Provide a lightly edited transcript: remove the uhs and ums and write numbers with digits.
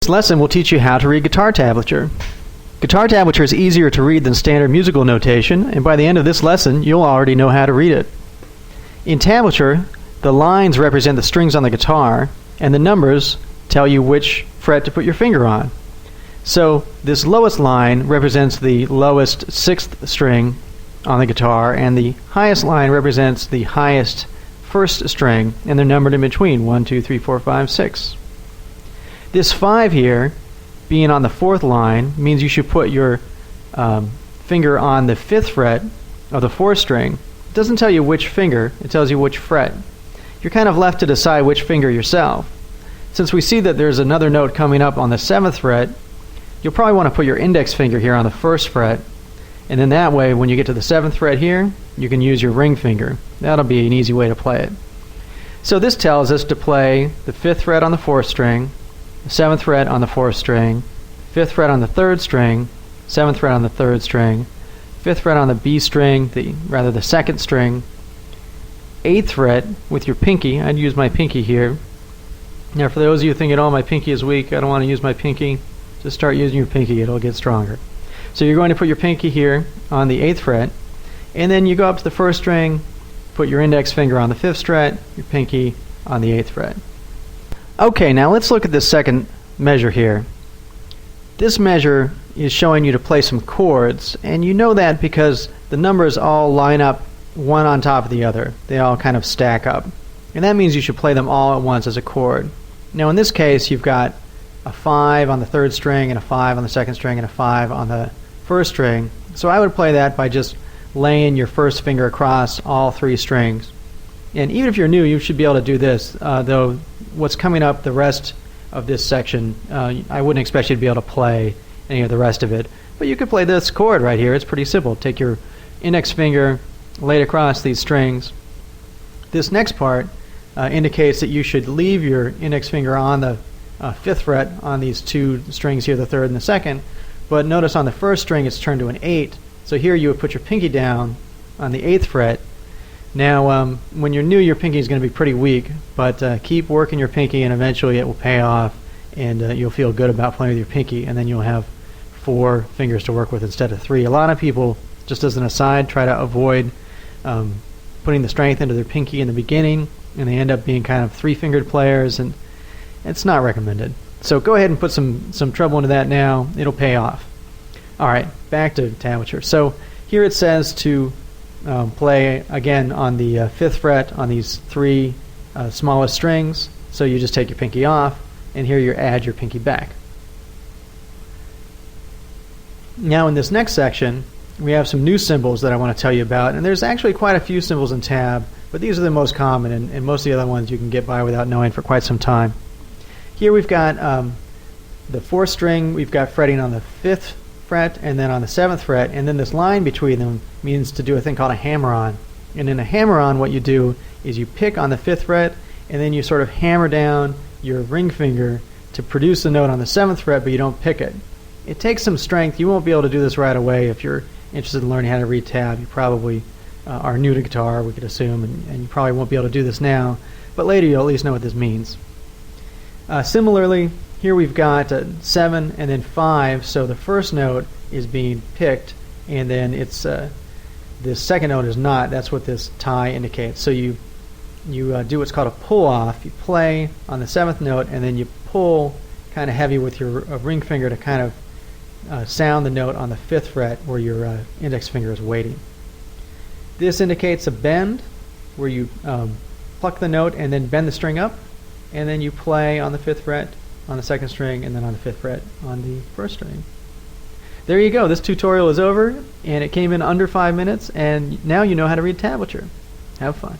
This lesson will teach you how to read guitar tablature. Guitar tablature is easier to read than standard musical notation, and by the end of this lesson, you'll already know how to read it. In tablature, the lines represent the strings on the guitar, and the numbers tell you which fret to put your finger on. So this lowest line represents the lowest sixth string on the guitar, and the highest line represents the highest first string, and they're numbered in between 1, 2, 3, 4, 5, 6. This 5 here, being on the fourth line, means you should put your finger on the 5th fret of the 4th string. It doesn't tell you which finger, it tells you which fret. You're kind of left to decide which finger yourself. Since we see that there's another note coming up on the 7th fret, you'll probably want to put your index finger here on the 1st fret, and then that way when you get to the 7th fret here, you can use your ring finger. That'll be an easy way to play it. So this tells us to play the 5th fret on the 4th string, the 7th fret on the 4th string, 5th fret on the 3rd string, 7th fret on the 3rd string, 5th fret on the B string, the 2nd string, 8th fret with your pinky. I'd use my pinky here. Now for those of you thinking, oh, my pinky is weak, I don't want to use my pinky, just start using your pinky, it'll get stronger. So you're going to put your pinky here on the 8th fret, and then you go up to the 1st string, put your index finger on the 5th fret, your pinky on the 8th fret. Okay, now let's look at this second measure here. This measure is showing you to play some chords, and you know that because the numbers all line up one on top of the other. They all kind of stack up. And that means you should play them all at once as a chord. Now in this case, you've got a 5 on the 3rd string, and a 5 on the 2nd string, and a 5 on the 1st string. So I would play that by just laying your first finger across all 3 strings. And even if you're new, you should be able to do this, though what's coming up the rest of this section, I wouldn't expect you to be able to play any of the rest of it. But you could play this chord right here. It's pretty simple. Take your index finger, lay it across these strings. This next part indicates that you should leave your index finger on the 5th fret on these 2 strings here, the 3rd and the 2nd. But notice on the 1st string it's turned to an 8. So here you would put your pinky down on the 8th fret. Now, when you're new, your pinky is going to be pretty weak, but keep working your pinky, and eventually it will pay off, and you'll feel good about playing with your pinky, and then you'll have 4 fingers to work with instead of 3. A lot of people, just as an aside, try to avoid putting the strength into their pinky in the beginning, and they end up being kind of 3-fingered players, and it's not recommended. So go ahead and put some trouble into that now. It'll pay off. All right, back to tablature. So here it says to play again on the 5th fret on these 3 smallest strings. So you just take your pinky off, and here you add your pinky back. Now in this next section, we have some new symbols that I want to tell you about, and there's actually quite a few symbols in tab, but these are the most common, and most of the other ones you can get by without knowing for quite some time. Here we've got the 4th string, we've got fretting on the 5th fret and then on the 7th fret, and then this line between them means to do a thing called a hammer-on. And in a hammer-on, what you do is you pick on the 5th fret, and then you sort of hammer down your ring finger to produce the note on the 7th fret, but you don't pick it. It takes some strength. You won't be able to do this right away. If you're interested in learning how to read tab, you probably are new to guitar, we could assume, and you probably won't be able to do this now, but later you'll at least know what this means. Similarly, here we've got 7 and then 5, so the first note is being picked, and then it's this second note is not. That's what this tie indicates. So you do what's called a pull-off. You play on the 7th note, and then you pull kind of heavy with your ring finger to kind of sound the note on the 5th fret where your index finger is waiting. This indicates a bend, where you pluck the note and then bend the string up, and then you play on the 5th fret on the 2nd string, and then on the 5th fret on the 1st string. There you go. This tutorial is over, and it came in under 5 minutes, and now you know how to read tablature. Have fun.